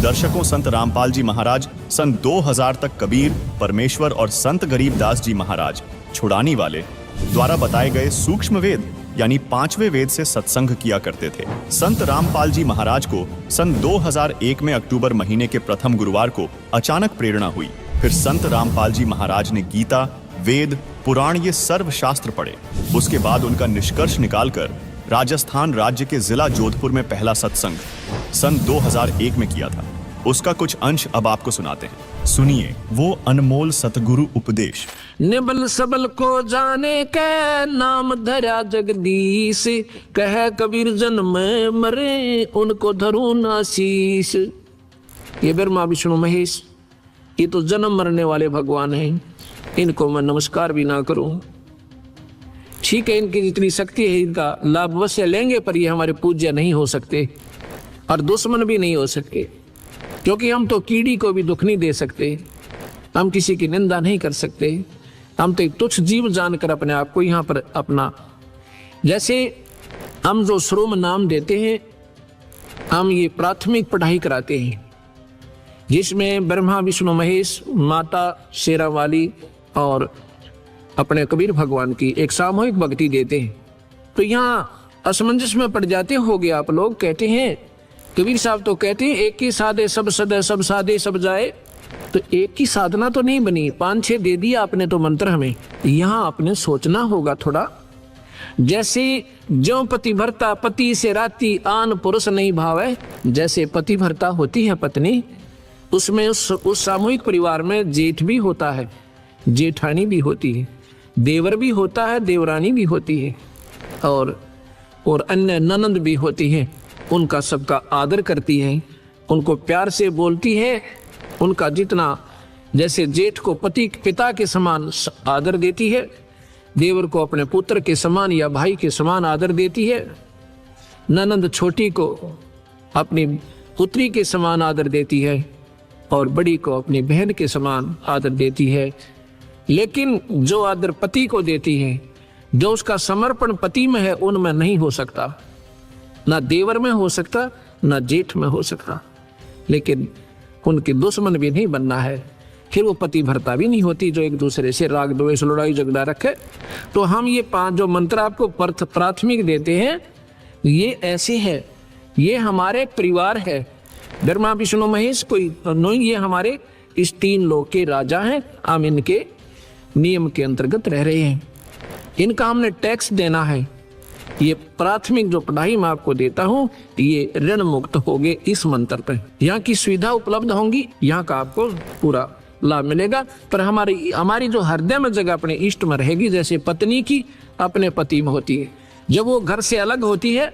दर्शकों संत रामपाल जी महाराज सन 2000 तक कबीर, परमेश्वर और संत गरीबदास जी महाराज छुड़ानी वाले द्वारा बताए गए सूक्ष्म वेद यानी 5वें वेद से सत्संग किया करते थे। संत रामपाल जी महाराज को सन 2001 में अक्टूबर महीने के प्रथम गुरुवार को अचानक प्रेरणा हुई। फिर संत रामपाल जी महाराज ने गीता, वेद, पुराण ये सर्व शास्त्र पढ़े। उसके बाद उनका निष्कर्ष निकालकर राजस्थान राज्य के जिला जोधपुर में पहला सत्संग सन 2001 में किया था। उसका कुछ अंश अब आपको सुनाते हैं, सुनिए वो अनमोल सतगुरु उपदेश। निबल सबल को जाने के नाम धरा जगदीश, कह कबीर जन्म मरे उनको धरू ना शीश। ये ब्रह्मा विष्णु महेश, ये तो जन्म मरने वाले भगवान हैं, इनको मैं नमस्कार भी ना करूं। ठीक है, इनकी जितनी शक्ति है इनका लाभ अवश्य लेंगे, पर ये हमारे पूज्य नहीं हो सकते और दुश्मन भी नहीं हो सकते, क्योंकि हम तो कीड़ी को भी दुख नहीं दे सकते, हम किसी की निंदा नहीं कर सकते, हम तो एक तुच्छ जीव जानकर अपने आप को यहाँ पर अपना, जैसे हम जो श्रोम नाम देते हैं, हम ये प्राथमिक पढ़ाई कराते हैं जिसमें ब्रह्मा विष्णु महेश, माता शेरावाली और अपने कबीर भगवान की एक सामूहिक भक्ति देते हैं। तो यहाँ असमंजस में पड़ जाते होगे आप लोग। कहते हैं कबीर साहब तो कहते हैं एक ही साधे सब सदे, सब साधे सब जाए। तो एक ही साधना तो नहीं बनी, 5-6 दे दिया आपने तो मंत्र हमें। यहाँ आपने सोचना होगा थोड़ा, जैसे जो पति भरता पति से राती आन पुरुष नहीं भावे, जैसे पति भरता होती है पत्नी, उसमें उस सामूहिक परिवार में जेठ भी होता है, जेठानी भी होती है, देवर भी होता है, देवरानी भी होती है, और अन्य ननंद भी होती है। उनका सबका आदर करती है, उनको प्यार से बोलती है, उनका जितना, जैसे जेठ को पति पिता के समान आदर देती है, देवर को अपने पुत्र के समान या भाई के समान आदर देती है, ननंद छोटी को अपनी पुत्री के समान आदर देती है, और बड़ी को अपनी बहन के समान आदर देती है। लेकिन जो आदर पति को देती है, जो उसका समर्पण पति में है, उनमें नहीं हो सकता, ना देवर में हो सकता, ना जेठ में हो सकता। लेकिन उनके दुश्मन भी नहीं बनना है, फिर वो पति भरता भी नहीं होती जो एक दूसरे से राग द्वेष लड़ाई झगड़ा रखे। तो हम ये 5 जो मंत्र आपको प्राथमिक देते हैं, ये ऐसे है, ये हमारे परिवार है। ब्रह्मा विष्णु महेश कोई नहीं, ये हमारे इस 3 लोक के राजा हैं। हम इनके नियम के अंतर्गत रह रहे हैं, इनका हमने टैक्स देना है। ये प्राथमिक जो पढ़ाई मैं आपको देता हूँ, ये ऋण मुक्त होगे इस मंत्र पर। यहाँ की सुविधा उपलब्ध होंगी, यहाँ का आपको पूरा लाभ मिलेगा। पर हमारी जो हृदय में जगह अपने इष्ट में रहेगी, जैसे पत्नी की अपने पति में होती है। जब वो घर से अलग होती है,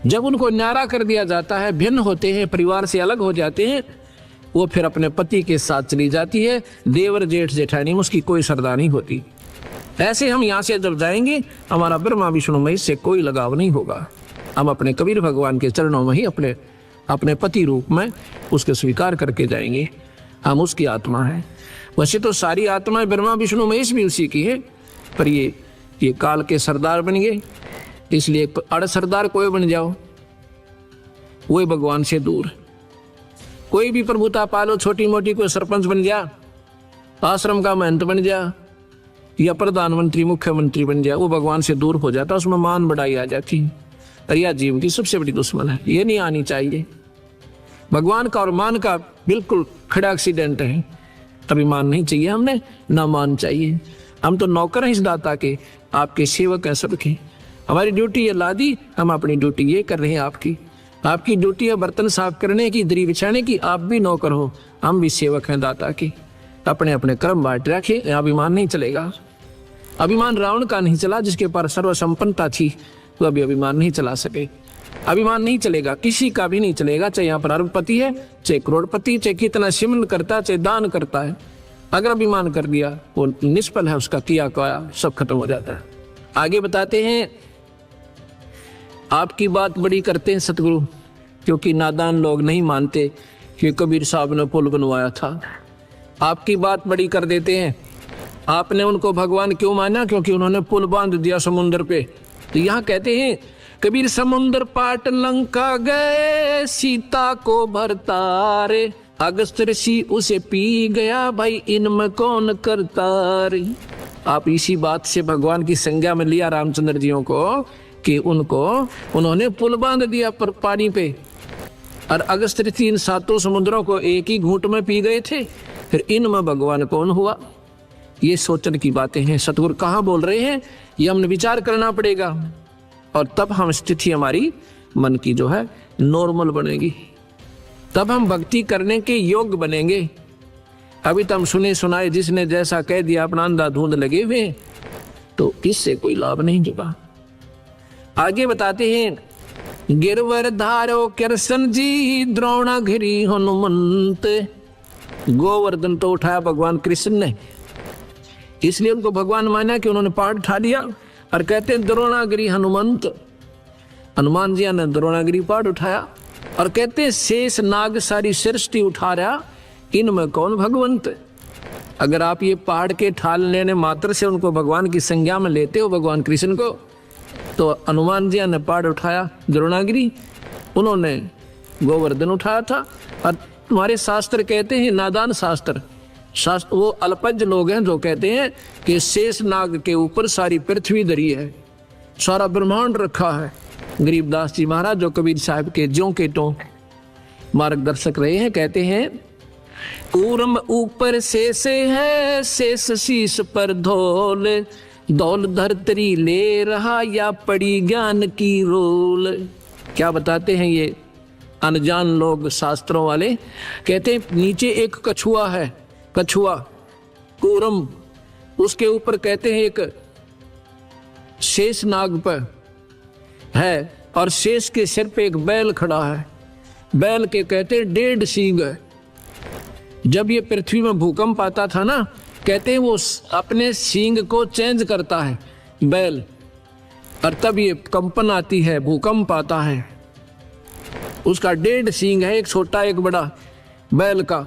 जब उनको न्यारा कर दिया जाता है, भिन्न होते हैं, परिवार से अलग हो जाते हैं, वो फिर अपने पति के साथ चली जाती है। देवर जेठ जेठानी में उसकी कोई सरदा नहीं होती। ऐसे हम यहाँ से जब जाएंगे, हमारा ब्रह्मा विष्णु महेश से कोई लगाव नहीं होगा। हम अपने कबीर भगवान के चरणों में ही अपने पति रूप में उसके स्वीकार करके जाएंगे। हम उसकी आत्मा है। वैसे तो सारी आत्माएं ब्रह्मा विष्णु महेश भी उसी की है, पर ये काल के सरदार बन गए, इसलिए अड़ सरदार कोई बन जाओ, वही भगवान से दूर। कोई भी प्रभुता पालो, छोटी मोटी, कोई सरपंच बन जा, आश्रम का महंत बन जा, या प्रधानमंत्री मुख्यमंत्री बन जाए, वो भगवान से दूर हो जाता, उसमें मान बढ़ाई आ जाती। और यह जीव की सबसे बड़ी दुश्मन है, ये नहीं आनी चाहिए। भगवान का और मान का बिल्कुल खड़ा एक्सीडेंट है। अभिमान नहीं चाहिए हमने, ना मान चाहिए। हम तो नौकर हैं इस दाता के, आपके सेवक हैं सबके। हमारी ड्यूटी है लादी, हम अपनी ड्यूटी ये कर रहे हैं। आपकी ड्यूटी है बर्तन साफ करने की, दरी बिछाने की। आप भी नौकर हो, हम भी सेवक हैं दाता के। अपने अपने कर्म बांट रखे, अभिमान नहीं चलेगा। अभिमान रावण का नहीं चला, जिसके पास सर्वसंपन्नता थी, तो अभी अभिमान नहीं चला सके। अभिमान नहीं चलेगा, किसी का भी नहीं चलेगा, चाहे यहाँ पर अरबपति है, चाहे करोड़पति, चाहे कितना सिमन करता है, चाहे दान करता है। अगर अभिमान कर दिया, वो निष्फल है, उसका किया क्या सब खत्म हो जाता है। आगे बताते हैं, आपकी बात बड़ी करते हैं सतगुरु, क्योंकि नादान लोग नहीं मानते कि कबीर साहब ने पुल बनवाया था। आपकी बात बड़ी कर देते हैं। आपने उनको भगवान क्यों माना? क्योंकि उन्होंने पुल बांध दिया समुद्र पे। तो यहाँ कहते हैं कबीर समुद्र पाट लंका गए, सीता को भरतारे, अगस्त ऋषि उसे पी गया, भाई इनमें कौन करता रे। आप इसी बात से भगवान की संज्ञा में लिया रामचंद्र जियों को कि उन्होंने पुल बांध दिया पर पानी पे, और अगस्त ऋषि इन 7 समुद्रों को एक ही घूंट में पी गए थे, फिर इनमें भगवान कौन हुआ। ये सोचने की बातें हैं। सतगुरु कहाँ बोल रहे हैं, ये हमने विचार करना पड़ेगा, और तब हम स्थिति हमारी मन की जो है नॉर्मल बनेगी, तब हम भक्ति करने के योग्य बनेंगे। अभी तो हम सुने सुनाए जिसने जैसा कह दिया, अपना अंधाधुंध लगे हुए, तो इससे कोई लाभ नहीं होगा। आगे बताते हैं, गिरवर धारो कृष्ण जी, द्रोणागिरी हनुमंत। गोवर्धन तो उठाया भगवान कृष्ण ने, इसलिए उनको भगवान माना कि उन्होंने पहाड़ उठा लिया, और कहते हैं द्रोणागिरी हनुमंत, हनुमान जी ने द्रोणागिरी पहाड़ उठाया। और कहते हैं शेष नाग सारी सृष्टि उठा रहा, इनमें कौन भगवंत। अगर आप ये पहाड़ के ठाल लेने मात्र से उनको भगवान की संज्ञा में लेते हो, भगवान कृष्ण को, तो हनुमान जी ने पहाड़ उठाया द्रोणागिरी, उन्होंने गोवर्धन उठाया था। और तुम्हारे शास्त्र कहते हैं, नादान शास्त्र वो अल्पज्ञ लोग हैं जो कहते हैं कि शेष नाग के ऊपर सारी पृथ्वी धरी है, सारा ब्रह्मांड रखा है। गरीबदास जी महाराज जो कबीर साहब के ज्यों के त्यों मार्गदर्शक रहे हैं, कहते हैं, कूर्म ऊपर शेष है, शेष शीश पर धौल, दौल धरतरी ले रहा, या पड़ी ज्ञान की रोल। क्या बताते हैं ये अनजान लोग शास्त्रों वाले, कहते हैं नीचे एक कछुआ है, कछुआ कूर्म, उसके ऊपर कहते हैं एक शेष नाग पर है, और शेष के सिर पे एक बैल खड़ा है, बैल के कहते हैं 1.5 सींग है। जब ये पृथ्वी में भूकंप आता था ना, कहते हैं वो अपने सींग को चेंज करता है बैल, और तब ये कंपन आती है, भूकंप आता है। उसका 1.5 सींग है, एक छोटा एक बड़ा बैल का,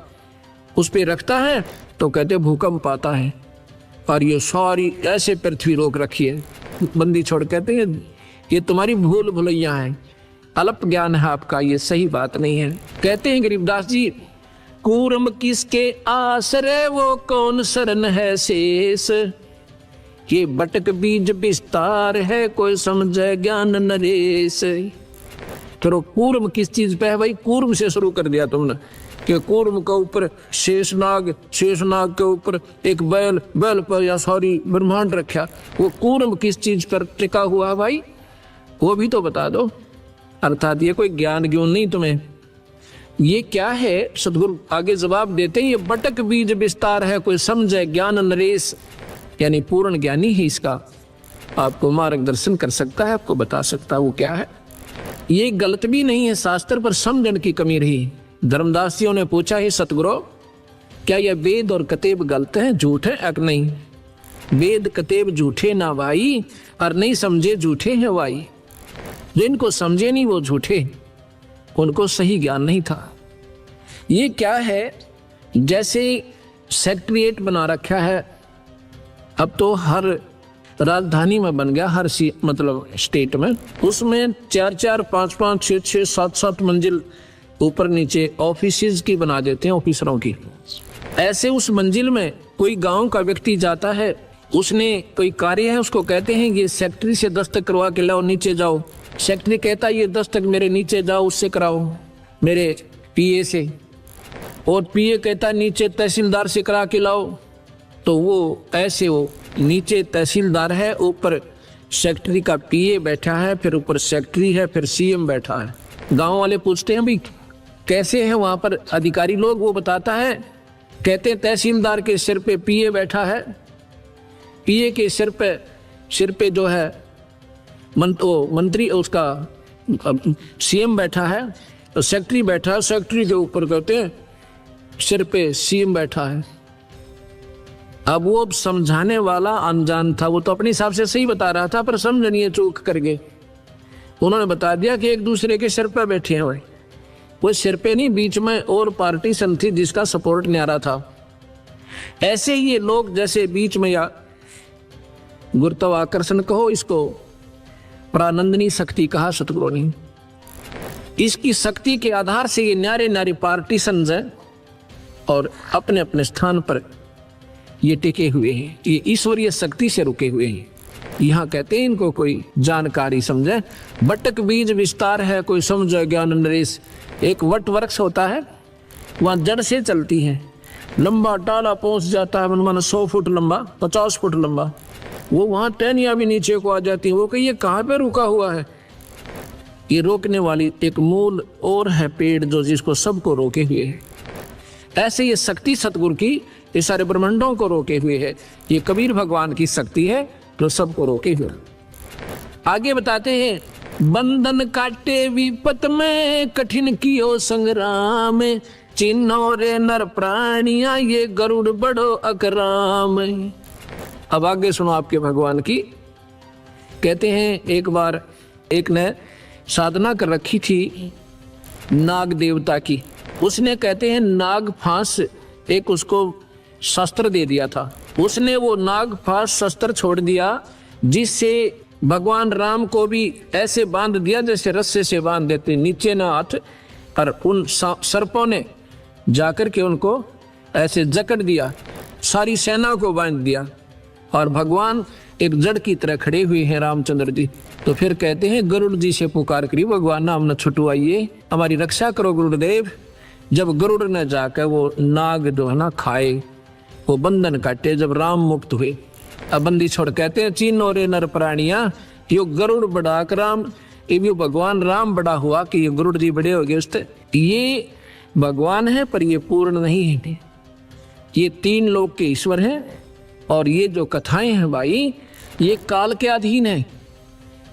उस पे रखता है तो कहते भूकंप आता है। और ये सारी ऐसे पृथ्वी रोक रखी है, बंदी छोड़, कहते हैं ये तुम्हारी भूल भुलैया है, अल्प ज्ञान है आपका, ये सही बात नहीं है। कहते हैं गरीबदास जी, कूर्म किसके आश्रय, वो कौन शरण है शेष, ये बटक बीज विस्तार है, कोई समझे ज्ञान नरेश। तो कूर्म किस चीज पे है भाई, कूर्म से शुरू कर दिया तुमने कि कूर्म के ऊपर शेषनाग, शेषनाग के ऊपर एक बैल, बैल पर या सारी ब्रह्मांड रखा, वो कूर्म किस चीज पर टिका हुआ भाई, वो भी तो बता दो। अर्थात ये कोई ज्ञान ज्ञान नहीं तुम्हें, ये क्या है। सदगुरु आगे जवाब देते हैं, ये बटक बीज विस्तार है, कोई समझे ज्ञान नरेश, यानी पूर्ण ज्ञानी ही इसका आपको मार्गदर्शन कर सकता है, आपको बता सकता है वो क्या है। ये गलत भी नहीं है, शास्त्र पर समझन की कमी रही। धर्मदासियों ने पूछा, है सतगुरु क्या यह वेद और कतेब गलत है, झूठ है या नहीं। वेद कतेब झूठे ना भाई, और नहीं समझे झूठे हैं भाई। जिनको समझे नहीं वो झूठे, उनको सही ज्ञान नहीं था। ये क्या है, जैसे सेक्रेटरीट बना रखा है, अब तो हर राजधानी में बन गया, हर मतलब स्टेट में, उसमें 4-4, 5-5, 6-6, 7-7 मंजिल ऊपर नीचे ऑफिसेज की बना देते हैं, ऑफिसरों की। ऐसे उस मंजिल में कोई गांव का व्यक्ति जाता है, उसने कोई कार्य है, उसको कहते हैं ये सेक्रेटरी से दस्तक करवा के लाओ, नीचे जाओ। सेक्रेटरी कहता है ये दस्तक मेरे नीचे जाओ, उससे कराओ, मेरे पीए से। और पीए कहता नीचे तहसीलदार से करा के लाओ। तो वो ऐसे वो नीचे तहसीलदार है, ऊपर सेक्रेटरी का पीए बैठा है, फिर ऊपर सेक्रेटरी है, फिर सीएम बैठा है। गांव वाले पूछते हैं भाई कैसे है वहां पर अधिकारी लोग, वो बताता है, कहते हैं तहसीलदार के सिर पे पीए बैठा है, पीए के सिर पे जो है मंत्री, उसका सीएम बैठा है, तो सेक्रेटरी बैठा है, सेक्रेटरी के ऊपर कहते हैं सिर पे सीएम बैठा है। अब वो समझाने वाला अनजान था, वो तो अपने हिसाब से सही बता रहा था, पर समझ नहीं चूक कर गए। उन्होंने बता दिया कि एक दूसरे के सिर पे बैठे हैं भाई। वो सिर पे नहीं, बीच में और पार्टी सन थी जिसका सपोर्ट नहीं आ रहा था। ऐसे ही ये लोग जैसे बीच में, या गुरुत्वाकर्षण कहो इसको, प्रानंदनी शक्ति कहा सतगुरु ने। इसकी शक्ति के आधार से ये न्यारे न्यारे पार्टीशंस हैं और अपने अपने स्थान पर ये टिके हुए हैं, ये ईश्वरीय शक्ति से रुके हुए हैं। यहाँ कहते हैं इनको कोई जानकारी समझे, बटक बीज विस्तार है कोई समझो ज्ञान नरेश। एक वट वृक्ष होता है, वहाँ जड़ से चलती है, लंबा टाला पहुंच जाता है, मन 100 फुट लंबा 50 फुट लंबा, वो वहाँ टहनियाँ भी नीचे को आ जाती हैं। वो कहिए कहाँ पे रुका हुआ है, ये रोकने वाली एक मूल और है पेड़ जो जिसको सबको रोके हुए है। ऐसे ये शक्ति सतगुरु की ये सारे ब्रह्मांडों को रोके हुए है। ये कबीर भगवान की शक्ति है जो सबको रोके हुए। आगे बताते हैं, बंधन काटे विपत में कठिन कियो संग्राम, चिन्हो रे नर प्राणिया ये गरुड़ बड़ो अकराम। अब आगे सुनो आपके भगवान की। कहते हैं एक बार एक ने साधना कर रखी थी नाग देवता की, उसने कहते हैं नाग फांस एक उसको शस्त्र दे दिया था। उसने वो नाग फांस शस्त्र छोड़ दिया जिससे भगवान राम को भी ऐसे बांध दिया जैसे रस्से से बांध देते, नीचे ना हाथ, और उन सर्पों ने जाकर के उनको ऐसे जकड़ दिया, सारी सेना को बांध दिया और भगवान एक जड़ की तरह खड़े हुए हैं रामचंद्र जी। तो फिर कहते हैं गरुड़ जी से पुकार करी, भगवान नाम न छुटवाइए, हमारी रक्षा करो गुरुदेव। जब गरुड़ ने जाकर वो नाग जो है ना खाए, वो बंधन काटे, जब राम मुक्त हुए, अब बंदी छोड़। कहते हैं चीनो रे नर प्राणिया, यो गरुड़ बड़ा राम, ये भगवान राम बड़ा हुआ कि ये गरुड़ जी बड़े हो गए उससे। ये भगवान है पर ये पूर्ण नहीं है, ये 3 लोक के ईश्वर हैं। और ये जो कथाएं हैं भाई, ये काल के अधीन है।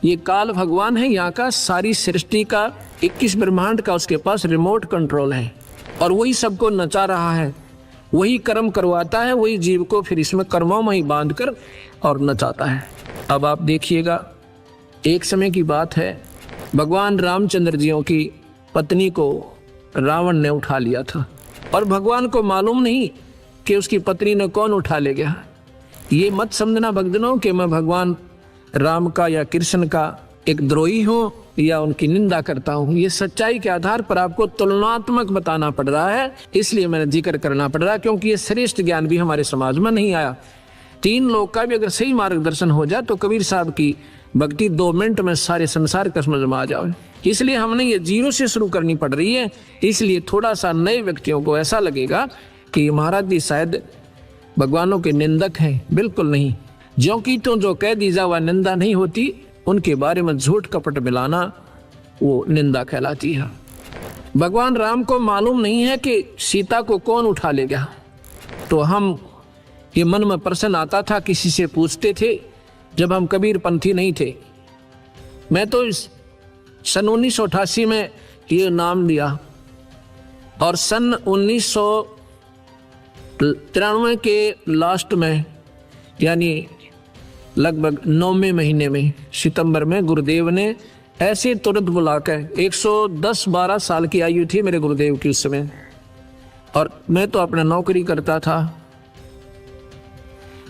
ये काल भगवान है यहाँ का, सारी सृष्टि का 21 ब्रह्मांड का उसके पास रिमोट कंट्रोल है और वही सबको नचा रहा है, वही कर्म करवाता है, वही जीव को फिर इसमें कर्मों में ही बांध कर और नचाता है। अब आप देखिएगा, एक समय की बात है, भगवान रामचंद्र जियों की पत्नी को रावण ने उठा लिया था और भगवान को मालूम नहीं कि उसकी पत्नी ने कौन उठा ले गया। ये मत समझना भक्तजनों कि मैं भगवान राम का या कृष्ण का एक द्रोही हूँ या उनकी निंदा करता हूँ। ये सच्चाई के आधार पर आपको तुलनात्मक बताना पड़ रहा है, इसलिए मैंने जिक्र करना पड़ रहा है, क्योंकि ये श्रेष्ठ ज्ञान भी हमारे समाज में नहीं आया। 3 लोग का भी अगर सही मार्गदर्शन हो जाए तो कबीर साहब की भक्ति 2 मिनट में सारे संसार का समझ में आ जाए। इसलिए हमने ये 0 से शुरू करनी पड़ रही है। इसलिए थोड़ा सा नए व्यक्तियों को ऐसा लगेगा कि महाराज जी शायद भगवानों के निंदक हैं, बिल्कुल नहीं। ज्यों की तो जो कह दी जा वह निंदा नहीं होती, उनके बारे में झूठ कपट मिलाना वो निंदा कहलाती है। भगवान राम को मालूम नहीं है कि सीता को कौन उठा ले गया, तो हम ये मन में प्रश्न आता था, किसी से पूछते थे जब हम कबीर पंथी नहीं थे। मैं तो सन 1988 में ये नाम लिया और सन 1993 के लास्ट में, यानी लगभग 9वें महीने में, सितंबर में, गुरुदेव ने ऐसे तुरंत बुलाकर, 110-12 साल की आयु थी मेरे गुरुदेव की उस समय, और मैं तो अपना नौकरी करता था,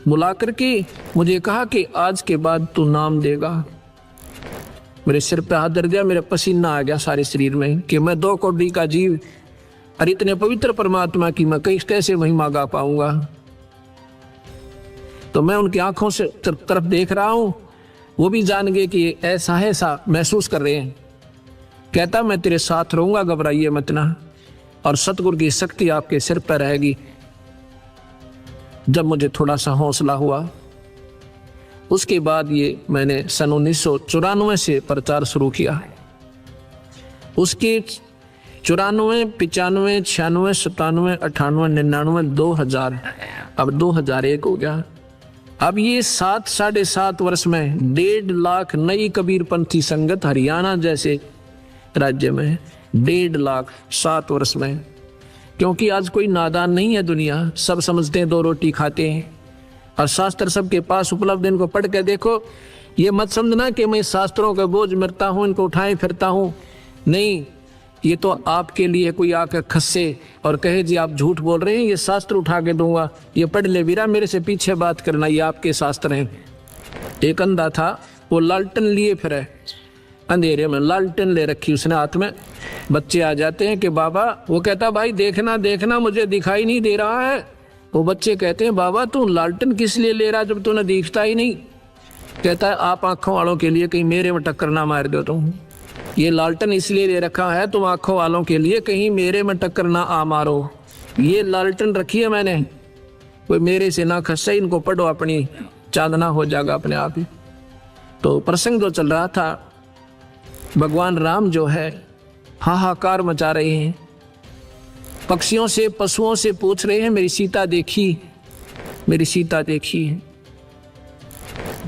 बुला करके मुझे कहा कि आज के बाद तू नाम देगा। मेरे सिर पे हाथ धर दिया, मेरा पसीना आ गया सारे शरीर में कि मैं 2 कौड़ी का जीव और इतने पवित्र परमात्मा की मैं कैसे महिमा गा पाऊंगा। तो मैं उनकी आंखों से तरफ देख रहा हूं, वो भी जान गए कि ऐसा है, ऐसा महसूस कर रहे हैं। कहता मैं तेरे साथ रहूंगा, घबराइए मत ना, और सतगुरु की शक्ति आपके सिर पर रहेगी। जब मुझे थोड़ा सा हौसला हुआ, उसके बाद ये मैंने सन 1994 से प्रचार शुरू किया। उसके 94, 95, 96, 97, 98, 99, 2000, अब 2001 हो गया। अब ये 7-7.5 वर्ष में 1.5 लाख नई कबीरपंथी संगत हरियाणा जैसे राज्य में, 1.5 लाख 7 वर्ष में। क्योंकि आज कोई नादान नहीं है दुनिया, सब समझते हैं 2 रोटी खाते हैं और शास्त्र सबके पास उपलब्ध। इनको पढ़ के देखो, ये मत समझना कि मैं शास्त्रों का बोझ मरता हूँ, इनको उठाए फिरता हूँ, नहीं। ये तो आपके लिए कोई आकर खस्से और कहे जी आप झूठ बोल रहे हैं, ये शास्त्र उठा के दूंगा, ये पढ़ ले वीरा, मेरे से पीछे बात करना, ये आपके शास्त्र हैं। एक अंधा था, वो लालटेन लिए फिरे, अंधेरे में लालटेन ले रखी उसने हाथ में। बच्चे आ जाते हैं कि बाबा, वो कहता भाई देखना देखना मुझे दिखाई नहीं दे रहा है। वो बच्चे कहते हैं बाबा तू लालटेन किस लिए ले रहा जब तूने दिखता ही नहीं। कहता है आप आंखों वालों के लिए, कहीं मेरे में टक्कर ना मार दो तुम। ये लालटेन इसलिए ले रखा है तुम आंखों वालों के लिए, कहीं मेरे में टक्कर ना आ मारो। ये लालटेन रखी है मैंने, कोई मेरे से ना खसे, इनको पढ़ो अपनी चांदना हो जाएगा अपने आप ही। तो प्रसंग जो चल रहा था, भगवान राम जो है हाहाकार मचा रहे हैं, पक्षियों से पशुओं से पूछ रहे हैं मेरी सीता देखी, मेरी सीता देखी है।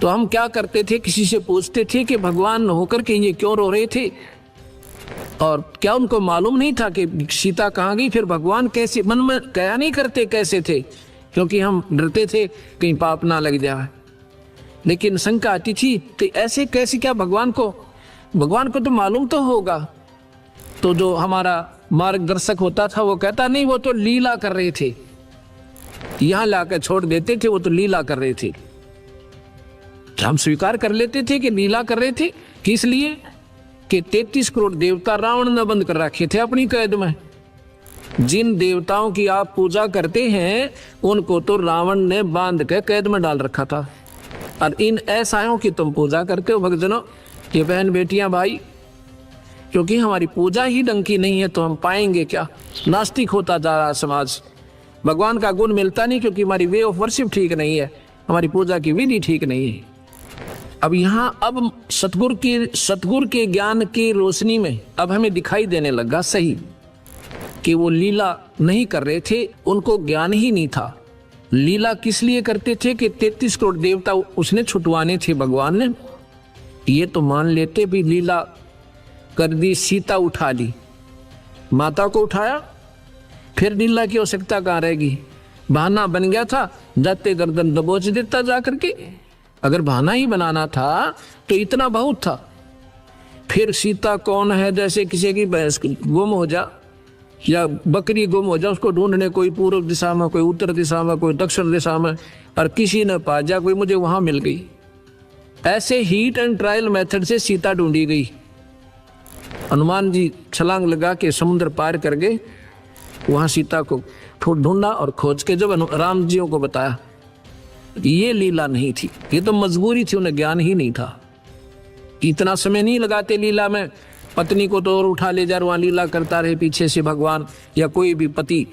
तो हम क्या करते थे, किसी से पूछते थे कि भगवान होकर के ये क्यों रो रहे थे, और क्या उनको मालूम नहीं था कि सीता कहाँ गई। फिर भगवान कैसे, मन में क्या नहीं करते कैसे थे, क्योंकि हम डरते थे कहीं पाप ना लग जाए। लेकिन शंका आती थी तो ऐसे कैसे, क्या भगवान को तो मालूम तो होगा। तो जो हमारा मार्गदर्शक होता था वो कहता नहीं, वो तो लीला कर रहे थे, यहां लाकर छोड़ देते थे, वो तो लीला कर रहे थे। हम स्वीकार कर लेते थे कि लीला कर रहे थे, किस लिए कि 33 करोड़ देवता रावण ने बंद कर रखे थे अपनी कैद में। जिन देवताओं की आप पूजा करते हैं उनको तो रावण ने बांध के कैद में डाल रखा था, और इन ऐसाओं की तुम पूजा करते हो। भक्तजनों, ये बहन बेटियां भाई, क्योंकि हमारी पूजा ही ढंग की नहीं है तो हम पाएंगे क्या। नास्तिक होता जा रहा समाज, भगवान का गुण मिलता नहीं क्योंकि हमारी वे ऑफ वर्शिप ठीक नहीं है, हमारी पूजा की विधि ठीक नहीं है। अब अब सतगुरु के ज्ञान की रोशनी में अब हमें दिखाई देने लगा सही कि वो लीला नहीं कर रहे थे, उनको ज्ञान ही नहीं था। लीला किस लिए करते थे कि 33 करोड़ देवता उसने छुटवाने थे भगवान ने। ये तो मान लेते भी लीला कर दी, सीता उठा ली, माता को उठाया, फिर लीला की आवश्यकता कहाँ रहेगी। बहाना बन गया था, जाते गर्दन दबोच देता जा करके। अगर बहाना ही बनाना था तो इतना बहुत था। फिर सीता कौन है, जैसे किसी की भैंस गुम हो जा या बकरी गुम हो जा, उसको ढूंढने कोई पूर्व दिशा में, कोई उत्तर दिशा में, कोई दक्षिण दिशा में, और किसी ने पा जा, कोई मुझे वहां मिल गई। ऐसे हीट एंड ट्रायल मेथड से सीता ढूंढी गई। हनुमान जी छलांग लगा के समुद्र पार कर गए, वहां सीता को ढूंढा और खोज के जब राम जियों को बताया। ये लीला नहीं थी, ये तो मजबूरी थी, उन्हें ज्ञान ही नहीं था। इतना समय नहीं लगाते लीला में, पत्नी को तो और उठा ले जा, वहां लीला करता रहे पीछे से भगवान या कोई भी पति।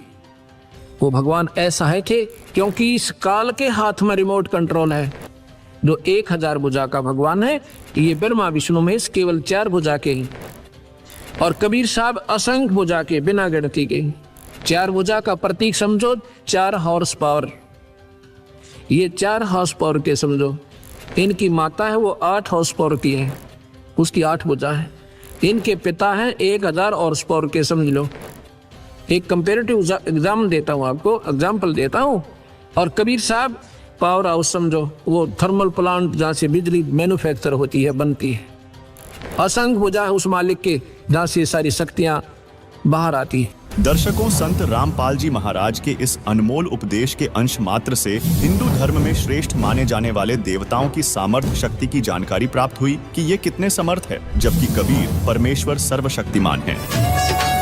वो भगवान ऐसा है थे क्योंकि इस काल के हाथ में रिमोट कंट्रोल है। जो 1000 भुजा का भगवान है, ये ब्रह्मा विष्णु महेश केवल 4 भुजा के ही, और कबीर साहब असंख्य भुजा के, बिना गिनती के। 4 भुजा का प्रतीक समझो, 4 हॉर्स पावर। ये 4 हॉर्स पावर के समझो। इनकी माता है वो 8 हॉर्स पावर की है, उसकी 8 भुजा है। इनके पिता हैं 1000 हॉर्स पावर के, समझ लो। एक कंपेरेटिव एग्जाम देता हूँ आपको, एग्जाम्पल देता हूँ। और कबीर साहब पावर हाउस समझो, वो थर्मल प्लांट जहाँ से बिजली मैन्युफैक्चर होती है, बनती है। असंख्य भुजा है उस मालिक के, जहाँ से सारी शक्तियाँ बाहर आती है। दर्शकों, संत रामपाल जी महाराज के इस अनमोल उपदेश के अंश मात्र से हिंदू धर्म में श्रेष्ठ माने जाने वाले देवताओं की सामर्थ्य शक्ति की जानकारी प्राप्त हुई कि ये कितने समर्थ है, जबकि कबीर परमेश्वर सर्वशक्तिमान है।